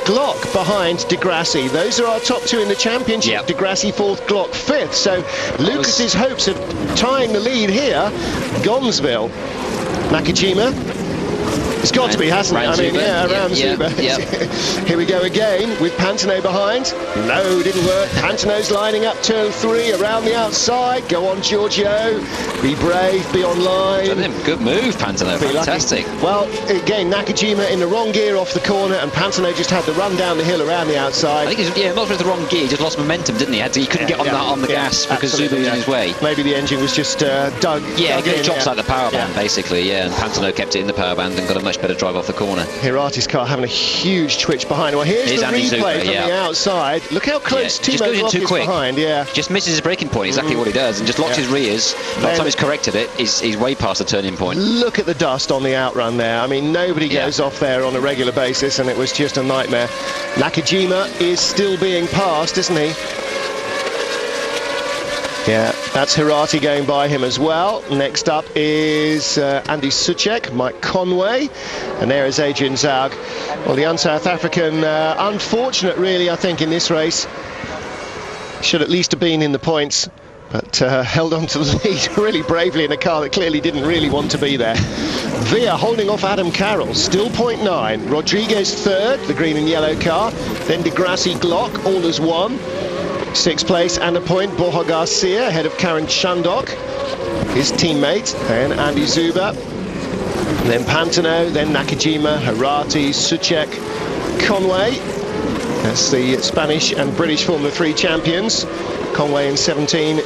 Speaker 1: Glock behind De Grassi. Those are our top two in the championship.
Speaker 2: Yep.
Speaker 1: De Grassi 4th, Glock 5th. So Lucas's hopes of tying the lead here, Gonzville. Nakajima. It's got to be, hasn't it? I mean, yeah, around Zuber. Here we go again with Pantano behind. No, didn't work. Pantano's lining up turn 3 around the outside. Go on, Giorgio. Be brave, be online.
Speaker 2: Good move, Pantano. Fantastic.
Speaker 1: Lucky. Well, again, Nakajima in the wrong gear off the corner, and Pantano just had to run down the hill around the outside.
Speaker 2: I think he's not with the wrong gear. He just lost momentum, didn't he? He couldn't get on the gas because Zuber was in his way.
Speaker 1: Maybe the engine was just dug.
Speaker 2: Yeah, it drops like the power band, basically. Yeah, and Pantano kept it in the power band and got a much better drive off the corner.
Speaker 1: Hirate's car having a huge twitch behind. Well, here's the replay from the outside. Look how close Timo Glock is behind. Yeah,
Speaker 2: just misses his braking point. Exactly what he does, and just locks his rears. By the time he's corrected it, he's way past the turning point.
Speaker 1: Look at the dust on the outrun there. I mean, nobody goes off there on a regular basis, and it was just a nightmare. Nakajima is still being passed, isn't he? Yeah, that's Hirate going by him as well. Next up is Andy Suchek, Mike Conway, and there is Adrian Zaug. Well, the un-South African, unfortunate really, I think, in this race. Should at least have been in the points, but held on to the lead really bravely in a car that clearly didn't really want to be there. Via holding off Adam Carroll, still 0.9. Rodriguez third, the green and yellow car. Then De Grassi Glock, all as one. 6th place and a point, Borja Garcia ahead of Karen Shandok, his teammate, and Andy Zuber. Then Pantano, then Nakajima, Hirate, Suchek, Conway. That's the Spanish and British Formula 3 champions. Conway in 17,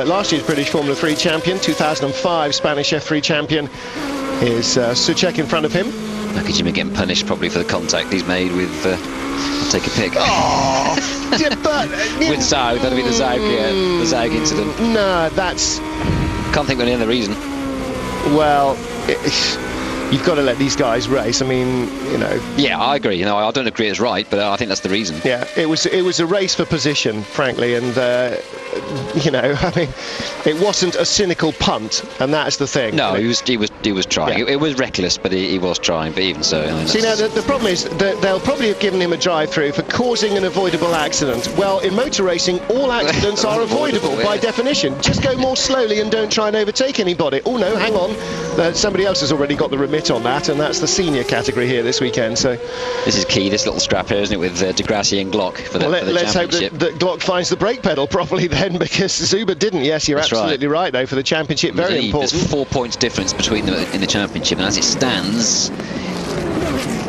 Speaker 1: last year's British Formula 3 champion, 2005 Spanish F3 champion is Suchek in front of him.
Speaker 2: Nakajima getting punished probably for the contact he's made with take a pick.
Speaker 1: Oh, but
Speaker 2: with Zaug, that'll be the Zaug incident.
Speaker 1: No, that's...
Speaker 2: Can't think of any other reason.
Speaker 1: Well, you've got to let these guys race. I mean, you know.
Speaker 2: Yeah, I agree. You know, I don't agree it's right, but I think that's the reason.
Speaker 1: Yeah, it was a race for position, frankly, and you know, I mean, it wasn't a cynical punt, and that's the thing.
Speaker 2: No, he was trying.
Speaker 1: Yeah.
Speaker 2: It was reckless, but he was trying. But even so, I mean,
Speaker 1: see, now the problem is that they'll probably have given him a drive-through for causing an avoidable accident. Well, in motor racing, all accidents are avoidable by definition. Just go more slowly and don't try and overtake anybody. Oh no, hang on, somebody else has already got the remit on that, and that's the senior category here this weekend. So
Speaker 2: this is key, this little scrap here, isn't it, with De Grassi and Glock for the
Speaker 1: let's hope
Speaker 2: championship.
Speaker 1: that Glock finds the brake pedal properly then, because Zuber didn't. Yes, you're absolutely right though, for the championship. Very important.
Speaker 2: There's 4 points difference between them in the championship, and as it stands,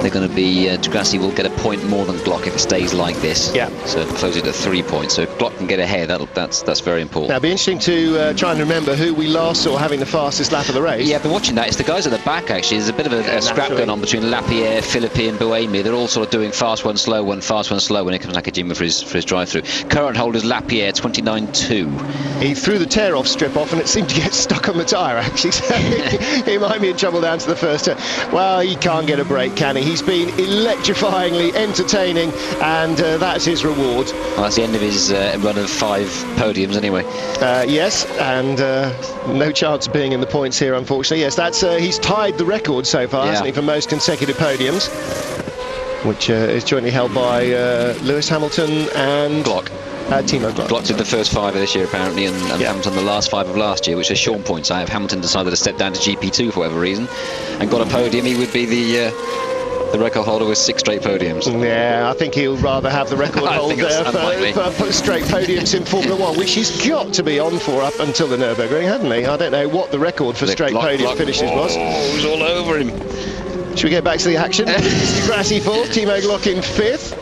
Speaker 2: they're going to be De Grassi will get a point more than Glock if it stays like this.
Speaker 1: Yeah.
Speaker 2: So close it to 3 points. So if Glock can get ahead, that's very important.
Speaker 1: Now, it'll be interesting to try and remember who we last saw having the fastest lap of the race.
Speaker 2: Yeah, I've been watching that. It's the guys at the back, actually. There's a bit of a scrap going on between Lapierre, Philippi and Buemi. They're all sort of doing fast one, slow one, fast one, slow when it comes Nakajima for his drive-through. Current holders Lapierre 29.2.
Speaker 1: He threw the tear-off strip off and it seemed to get stuck on the tyre, actually. So he might be in trouble down to the first turn. Well, he can't get a break, can he? He's been electrifyingly entertaining, and that's his reward.
Speaker 2: Well, that's the end of his run of 5 podiums, anyway.
Speaker 1: Yes, and no chance of being in the points here, unfortunately. Yes, that's he's tied the record so far, hasn't he, for most consecutive podiums, which is jointly held by Lewis Hamilton and
Speaker 2: Glock.
Speaker 1: Timo Glock.
Speaker 2: Glock did the first 5 of this year, apparently, and Hamilton the last 5 of last year, which is Sean points out. If Hamilton decided to step down to GP2 for whatever reason and got a podium, he would be the record holder with 6 straight podiums.
Speaker 1: Yeah, I think he'll rather have the record holder for straight podiums in Formula 1, which he's got to be on for up until the Nürburgring, hadn't he? I don't know what the record for straight podium finishes was.
Speaker 2: Oh, it was all over him.
Speaker 1: Should we get back to the action? Degrassi 4th, Timo Glock in 5th.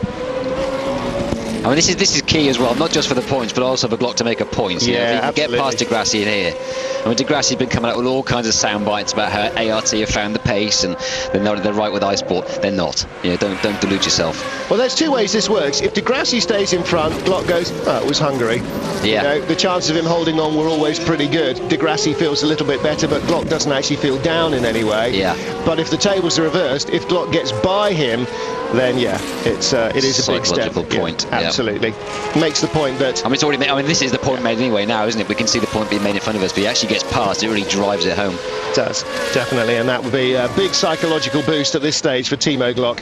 Speaker 2: I mean, this is key as well, not just for the points, but also for Glock to make a point. You know, if you can get past Degrassi in here. I mean, Degrassi's been coming out with all kinds of sound bites about how ART have found the pace and they're right with iSport. They're not. You know, don't delude yourself.
Speaker 1: Well, there's 2 ways this works. If Degrassi stays in front, Glock goes, oh, it was Hungary.
Speaker 2: Yeah.
Speaker 1: You know, the chances of him holding on were always pretty good. Degrassi feels a little bit better, but Glock doesn't actually feel down in any way.
Speaker 2: Yeah.
Speaker 1: But if the tables are reversed, if Glock gets by him, then it is a big step.
Speaker 2: Psychological point.
Speaker 1: Yeah, absolutely. Makes the point that...
Speaker 2: I mean, it's already made, I mean, this is the point made anyway now, isn't it? We can see the point being made in front of us, but he actually gets past, it really drives it home.
Speaker 1: It does, definitely, and that would be a big psychological boost at this stage for Timo Glock.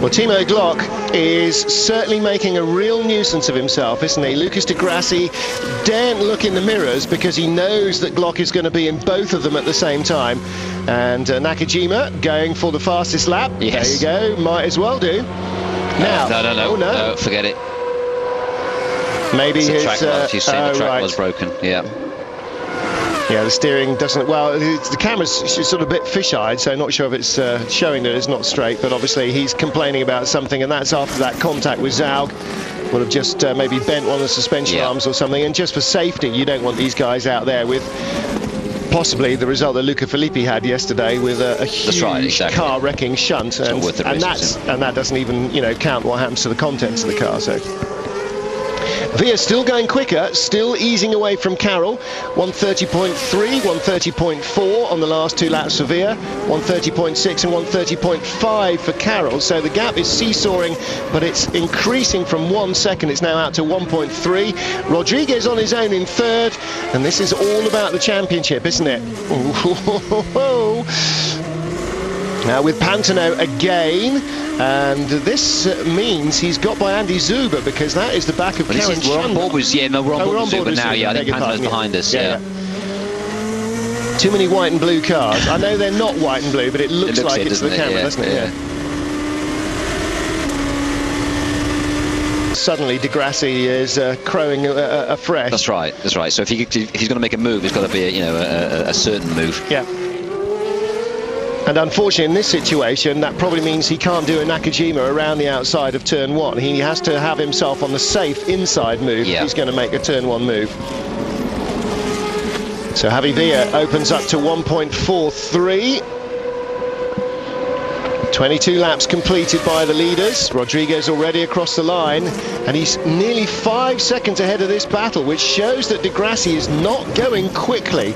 Speaker 1: Well, Timo Glock is certainly making a real nuisance of himself, isn't he? Lucas Degrassi daren't look in the mirrors because he knows that Glock is going to be in both of them at the same time. And Nakajima going for the fastest lap.
Speaker 2: Yes.
Speaker 1: There you go, might as well do. Now,
Speaker 2: no, forget it.
Speaker 1: Maybe
Speaker 2: the track was broken. Yeah.
Speaker 1: Yeah, the steering doesn't... Well, the camera's sort of a bit fish-eyed, so not sure if it's showing that it's not straight, but obviously he's complaining about something, and that's after that contact with Zaug. Would have just maybe bent one of the suspension arms or something, and just for safety, you don't want these guys out there with possibly the result that Luca Filippi had yesterday with a huge car-wrecking shunt, and that doesn't even, you know, count what happens to the contents of the car, so... Via still going quicker, still easing away from Carroll. 130.3, 130.4 on the last 2 laps for Via, 130.6 and 130.5 for Carroll. So the gap is seesawing, but it's increasing from 1 second. It's now out to 1.3. Rodriguez on his own in 3rd, and this is all about the championship, isn't it? Now with Pantano again, and this means he's got by Andy Zuber, because that is the back of Karen Shandler.
Speaker 2: We're on board with Zuber now, I think Pantano's behind us, yeah.
Speaker 1: Too many white and blue cars. I know they're not white and blue, but it looks like it's the camera, doesn't it? Yeah. Suddenly Degrassi is crowing afresh.
Speaker 2: That's right. So if he's going to make a move, it's got to be a certain move.
Speaker 1: Yeah. And unfortunately in this situation that probably means he can't do a Nakajima around the outside of turn 1. He has to have himself on the safe inside move if he's going to make a turn 1 move. So Javi Villa opens up to 1.43. 22 laps completed by the leaders. Rodriguez already across the line, and he's nearly 5 seconds ahead of this battle, which shows that Degrassi is not going quickly.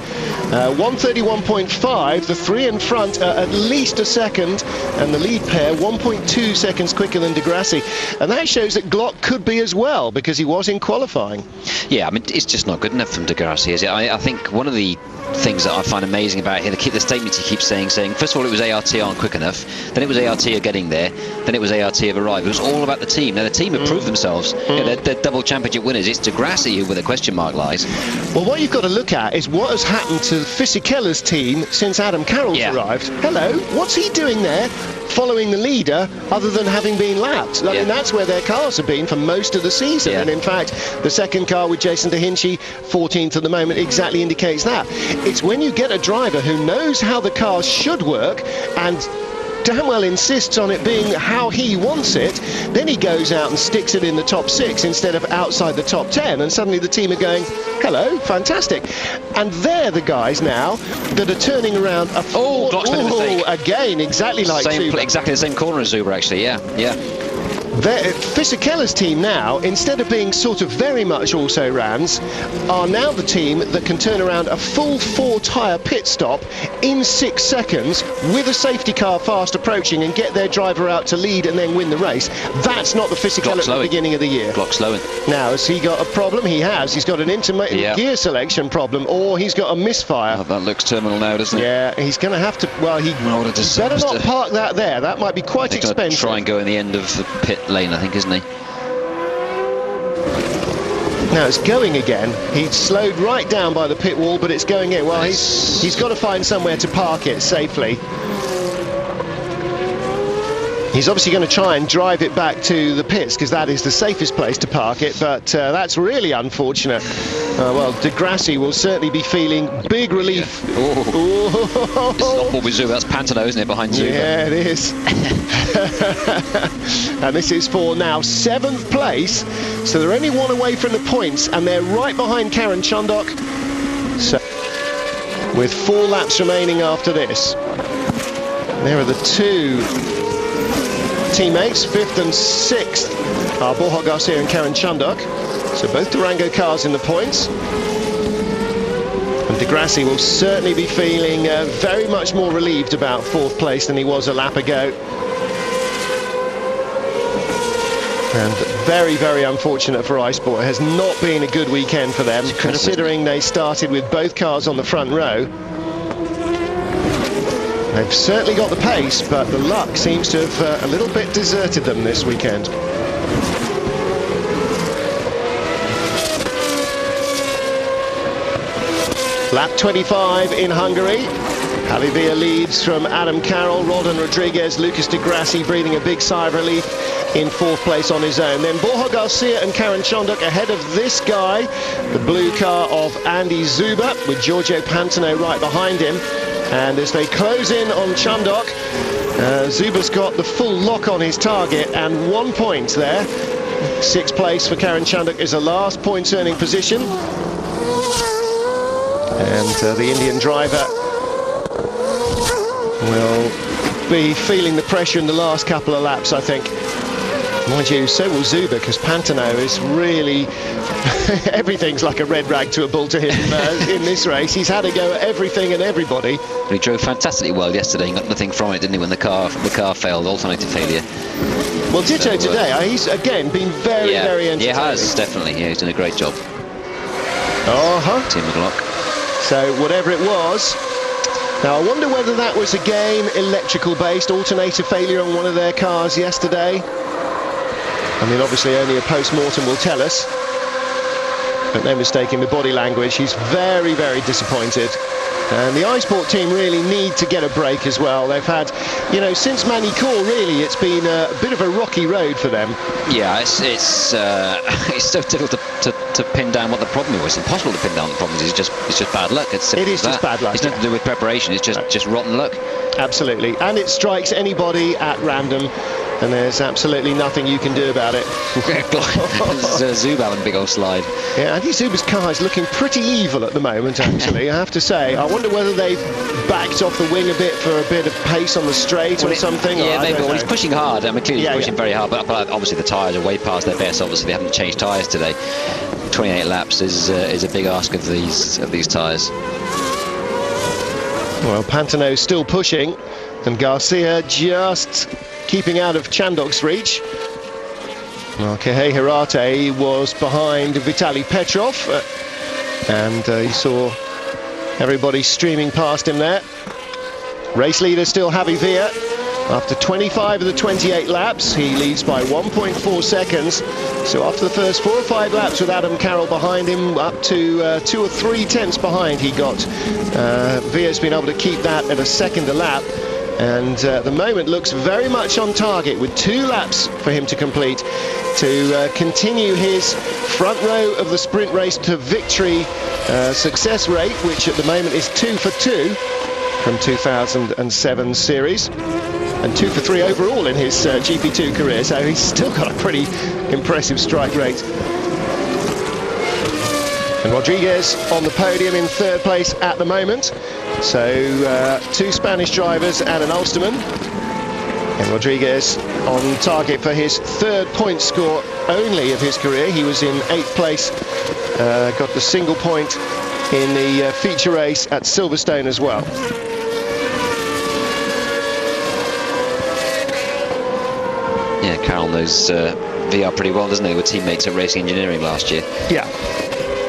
Speaker 1: 131.5, the 3 in front are at least a second, and the lead pair 1.2 seconds quicker than Degrassi. And that shows that Glock could be as well, because he was in qualifying.
Speaker 2: Yeah, I mean, it's just not good enough from Degrassi, is it? I think one of the things that I find amazing about him, the statements he keeps saying, first of all, it was ART aren't quick enough, then it was ART are getting there, then it was ART have arrived. It was all about the team. Now, the team have proved themselves. They're double championship winners. It's Degrassi who, where the question mark lies.
Speaker 1: Well, what you've got to look at is what has happened to Fisichelle's team since Adam Carroll's arrived. Hello, what's he doing there following the leader other than having been lapped? I mean, that's where their cars have been for most of the season, and in fact the second car with Jason De Hinchy, 14th at the moment, exactly indicates that. it's when you get a driver who knows how the cars should work and damn well insists on it being how he wants it, then he goes out and sticks it in the top 6 instead of outside the top 10, and suddenly the team are going, hello, fantastic. And they're the guys now that are turning around a again, exactly like Zuber.
Speaker 2: Exactly the same corner as Zuber, actually, yeah.
Speaker 1: Fisichella's team now, instead of being sort of very much also-rans, are now the team that can turn around a full 4-tyre pit stop in 6 seconds with a safety car fast approaching and get their driver out to lead and then win the race. That's not the Fisichella at the beginning of the year.
Speaker 2: Glock slowing.
Speaker 1: Now, has he got a problem? He has. He's got an intermittent gear selection problem, or he's got a misfire.
Speaker 2: Oh, that looks terminal now, doesn't it?
Speaker 1: Yeah, he's going to have to, well, he better not park that there. That might be quite expensive.
Speaker 2: Try and go in the end of the pit lane, I think, isn't he?
Speaker 1: Now it's going again. He's slowed right down by the pit wall, but it's going in. Well, he's got to find somewhere to park it safely. He's obviously going to try and drive it back to the pits because that is the safest place to park it, but that's really unfortunate. Well, De Grassi will certainly be feeling big relief.
Speaker 2: Yeah. It's not what we Zuber, that's Pantano, isn't it, behind Zuber?
Speaker 1: Yeah, it is. And this is for now 7th place, so they're only 1 away from the points, and they're right behind Karen Chundok. So, with 4 laps remaining after this, there are the 2 teammates. 5th and 6th are Borja Garcia and Karen Chundok, so both Durango cars in the points. And De Grassi will certainly be feeling very much more relieved about 4th place than he was a lap ago. And very, very unfortunate for Iceport. It has not been a good weekend for them, considering they started with both cars on the front row. They've certainly got the pace, but the luck seems to have a little bit deserted them this weekend. Lap 25 in Hungary. Javi Villa leads from Adam Carroll, Roldan Rodriguez, Lucas De Grassi breathing a big sigh of relief in 4th place on his own. Then Borja Garcia and Karen Chundok ahead of this guy, the blue car of Andy Zuber, with Giorgio Pantano right behind him. And as they close in on Chundok, Zuber's got the full lock on his target and 1 point there. 6th place for Karen Chundok is a last points-earning position. And the Indian driver will be feeling the pressure in the last couple of laps, I think. Mind you, so will Zuber, because Pantano is really... everything's like a red rag to a bull to him in this race. He's had a go at everything and everybody.
Speaker 2: He drove fantastically well yesterday. He got nothing from it, didn't he, when the car failed, alternating failure.
Speaker 1: Well, ditto today. He's, again, been very, very entertaining.
Speaker 2: He has, definitely. Yeah, he's done a great job. Tim McLough.
Speaker 1: So, whatever it was... Now, I wonder whether that was, again, electrical-based, alternator failure on one of their cars yesterday. I mean, obviously, only a post-mortem will tell us. But no mistaking the body language. He's very, very disappointed. And the Iceport team really need to get a break as well. They've had, you know, since Manicourt, really, it's been a bit of a rocky road for them.
Speaker 2: Yeah, it's so difficult to pin down what the problem was. It's impossible to pin down the problem. It's just bad luck. It is
Speaker 1: just bad luck.
Speaker 2: It's nothing to do with preparation. It's just rotten luck.
Speaker 1: Absolutely. And it strikes anybody at random. And there's absolutely nothing you can do about it.
Speaker 2: Zuber having a big old slide.
Speaker 1: Yeah, Andy Zuber's car is looking pretty evil at the moment, actually, I have to say. I wonder whether they've backed off the wing a bit for a bit of pace on the straight or something.
Speaker 2: Yeah, maybe. Well, he's pushing hard. I mean, clearly he's pushing very hard, but obviously the tyres are way past their best. Obviously, they haven't changed tyres today. 28 laps is a big ask of these tyres.
Speaker 1: Well, Pantano's still pushing, and Garcia just keeping out of Chandok's reach. Well, Kehei Hirate was behind Vitaly Petrov, and he saw everybody streaming past him there. Race leader still Javi Villa. After 25 of the 28 laps, he leads by 1.4 seconds. So after the first 4 or 5 laps with Adam Carroll behind him, up to 2 or 3 tenths behind he got. Villa's been able to keep that at a second a lap. and at the moment looks very much on target, with 2 laps for him to complete to continue his front row of the sprint race to victory success rate, which at the moment is 2 for 2 from 2007 series, and 2 for 3 overall in his GP2 career, so he's still got a pretty impressive strike rate. And Rodriguez on the podium in 3rd place at the moment. So 2 Spanish drivers and an Ulsterman. And Rodriguez on target for his 3rd point score only of his career. He was in 8th place, got the single point in the feature race at Silverstone as well.
Speaker 2: Yeah, Carroll knows VR pretty well, doesn't he? They were teammates at Racing Engineering last year.
Speaker 1: Yeah.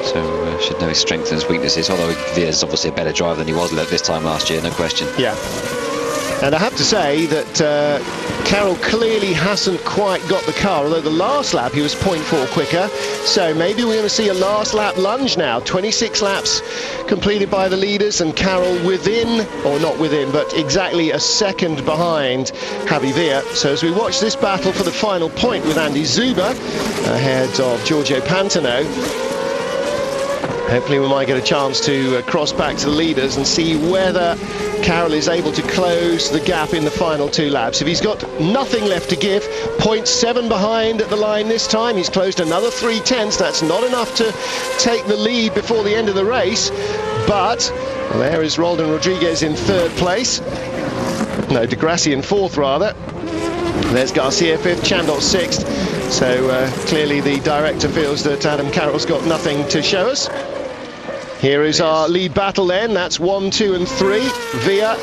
Speaker 2: So should know his strengths and his weaknesses, although Veer's obviously a better driver than he was this time last year, no question.
Speaker 1: Yeah. And I have to say that Carroll clearly hasn't quite got the car, although the last lap he was 0.4 quicker, so maybe we're going to see a last lap lunge now. 26 laps completed by the leaders, and Carroll within, or not within, but exactly a second behind Javi Veer. So as we watch this battle for the final point with Andy Zuber ahead of Giorgio Pantano, hopefully we might get a chance to cross back to the leaders and see whether Carroll is able to close the gap in the final 2 laps. If he's got nothing left to give, 0.7 behind at the line this time, he's closed another 3/10. That's not enough to take the lead before the end of the race. But well, there is Roldan Rodriguez in 3rd place. No, De Grassi in 4th rather. There's Garcia 5th, Chandot 6th. So clearly the director feels that Adam Carroll's got nothing to show us. Here is our lead battle then. That's 1, 2 and 3. Veer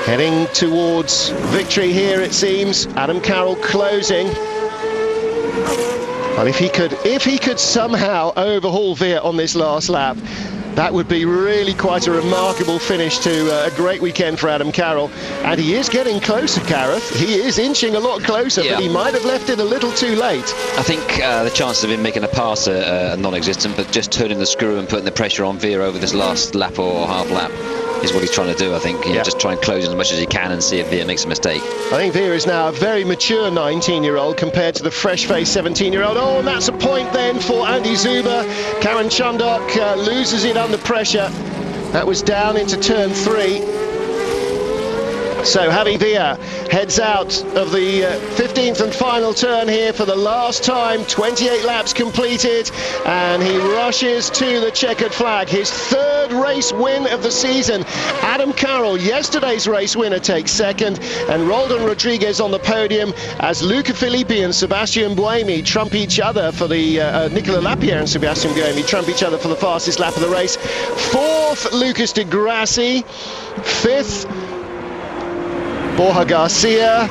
Speaker 1: heading towards victory here, it seems. Adam Carroll closing. Well, if he could somehow overhaul Veer on this last lap, that would be really quite a remarkable finish to a great weekend for Adam Carroll. And he is getting closer, Gareth. He is inching a lot closer, yeah. But he might have left it a little too late.
Speaker 2: I think the chances of him making a pass are non-existent, but just turning the screw and putting the pressure on Veer over this last lap or half lap is what he's trying to do, I think. You know, just try and close as much as he can and see if Veer makes a mistake.
Speaker 1: I think Veer is now a very mature 19-year-old compared to the fresh-faced 17-year-old. Oh, and that's a point then for Andy Zuber. Karen Chundok loses it under pressure. That was down into turn 3. So Javi Veer heads out of the 15th and final turn here for the last time. 28 laps completed, and he rushes to the checkered flag. His 3rd race win of the season. Adam Carroll, yesterday's race winner, takes 2nd, and Roldan Rodriguez on the podium as Luca Filippi and Sebastian Buemi trump each other for the Nicola Lapierre and Sebastian Buemi trump each other for the fastest lap of the race. 4th, Lucas de Grassi. 5th, Borja Garcia.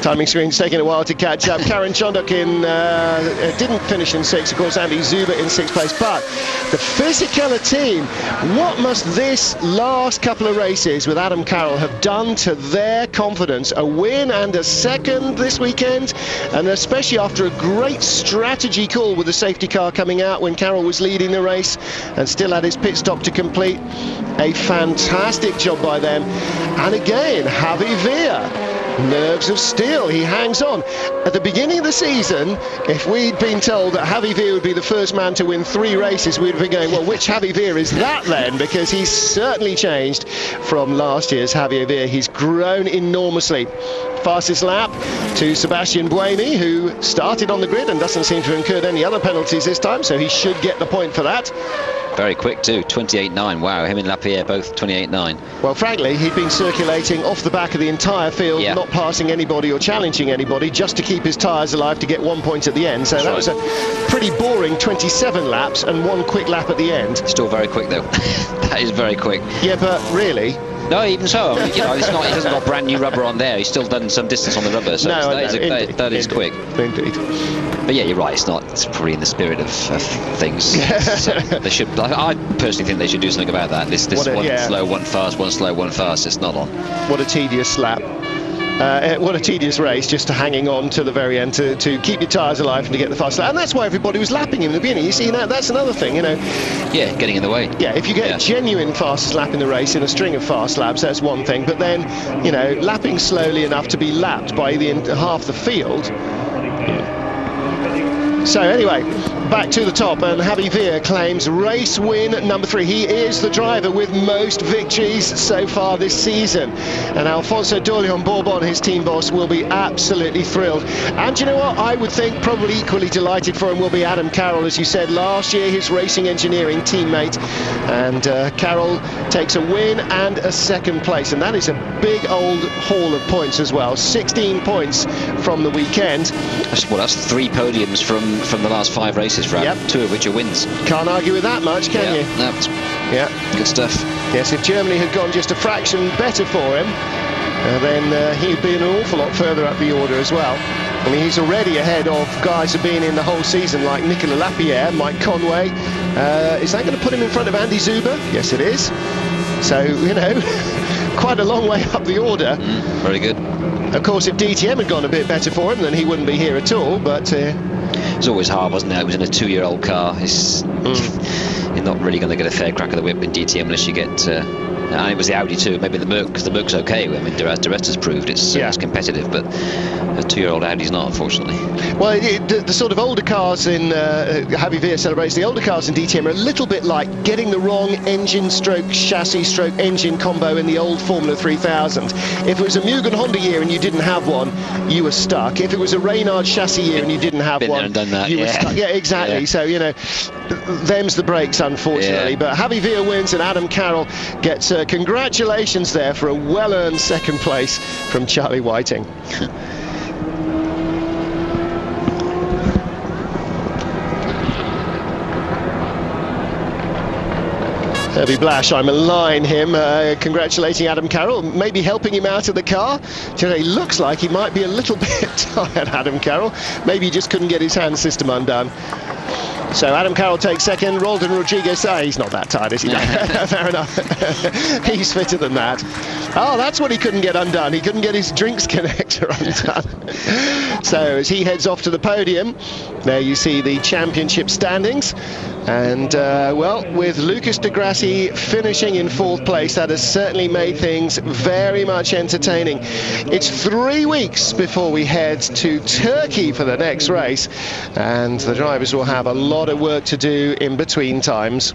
Speaker 1: Timing screen's taking a while to catch up. Karen Chundok didn't finish in 6th, of course. Andy Zuber in 6th place. But the Fisichella team, what must this last couple of races with Adam Carroll have done to their confidence? A win and a 2nd this weekend, and especially after a great strategy call with the safety car coming out when Carroll was leading the race and still had his pit stop to complete. A fantastic job by them. And again, Javi Veer, nerves of steel, he hangs on. At the beginning of the season, if we'd been told that Javi Veer would be the first man to win 3 races, we'd have been going, well, which Javi Veer is that then? Because he's certainly changed from last year's Javier Veer. He's grown enormously. Fastest lap to Sebastian Buemi, who started on the grid and doesn't seem to have incurred any other penalties this time, so he should get the point for that.
Speaker 2: Very quick too, 28.9. Wow, him and Lapierre both 28.9.
Speaker 1: Well, frankly, he'd been circulating off the back of the entire field, not passing anybody or challenging anybody, just to keep his tyres alive to get 1 point at the end. So that was a pretty boring 27 laps and 1 quick lap at the end.
Speaker 2: Still very quick though. That is very quick.
Speaker 1: Yeah, but really.
Speaker 2: No, even so, I mean, you know, it's not. He hasn't got brand new rubber on there. He's still done some distance on the rubber, so
Speaker 1: no,
Speaker 2: that is quick.
Speaker 1: Indeed.
Speaker 2: But yeah, you're right. It's not. It's probably in the spirit of things. So they should. I personally think they should do something about that. This one slow, one fast, one slow, one fast. It's not on.
Speaker 1: What a tedious lap. what a tedious race, just to hanging on to the very end to keep your tyres alive and to get the fast lap. And that's why everybody was lapping him in the beginning. You see, that's another thing, you know.
Speaker 2: Yeah, getting in the way.
Speaker 1: Yeah, if you get a genuine fastest lap in the race in a string of fast laps, that's one thing. But then, you know, lapping slowly enough to be lapped by half the field. So anyway, back to the top, and Javi Veer claims race win number 3. He is the driver with most victories so far this season, and Alfonso Dorleon Bourbon, his team boss, will be absolutely thrilled. And you know what, I would think probably equally delighted for him will be Adam Carroll, as you said, last year his racing engineering teammate, and Carroll takes a win and a 2nd place, and that is a big old haul of points as well. 16 points from the weekend.
Speaker 2: That's 3 podiums from the last 5 races for Adam, 2 of which are wins.
Speaker 1: Can't argue with that much, can you?
Speaker 2: Yeah, good stuff.
Speaker 1: Yes, if Germany had gone just a fraction better for him, then he'd be an awful lot further up the order as well. I mean, he's already ahead of guys who've been in the whole season, like Nicolas Lapierre, Mike Conway. Is that going to put him in front of Andy Zuber? Yes, it is. So, you know, quite a long way up the order.
Speaker 2: Very good.
Speaker 1: Of course, if DTM had gone a bit better for him, then he wouldn't be here at all, but...
Speaker 2: It's always hard, wasn't it? It was in a 2-year-old car. You're not really going to get a fair crack of the whip in DTM unless you get... and it was the Audi too, maybe the Merc, because the Merc's okay. I mean, the rest has proved it's competitive, but a 2-year-old Audi's not, unfortunately.
Speaker 1: Well, the sort of older cars in Javi Veer celebrates, the older cars in DTM are a little bit like getting the wrong engine stroke chassis stroke engine combo in the old Formula 3000. If it was a Mugen Honda year and you didn't have one, you were stuck. If it was a Reynard chassis year and you didn't have one,
Speaker 2: and done that,
Speaker 1: you were stuck. Yeah, exactly. So, you know, them's the breaks, unfortunately. But Javi Veer wins and Adam Carroll gets congratulations there for a well-earned 2nd place from Charlie Whiting. Herbie Blash, I'm malign him, congratulating Adam Carroll, maybe helping him out of the car. You know, he looks like he might be a little bit tired, Adam Carroll. Maybe he just couldn't get his hand system undone. So Adam Carroll takes 2nd, Roldan Rodriguez, he's not that tired, is he? Fair enough. He's fitter than that. Oh, that's what he couldn't get undone. He couldn't get his drinks connector undone. So as he heads off to the podium, there you see the championship standings. And, well, with Lucas de Grassi finishing in 4th place, that has certainly made things very much entertaining. It's 3 weeks before we head to Turkey for the next race, and the drivers will have a lot of work to do in between times.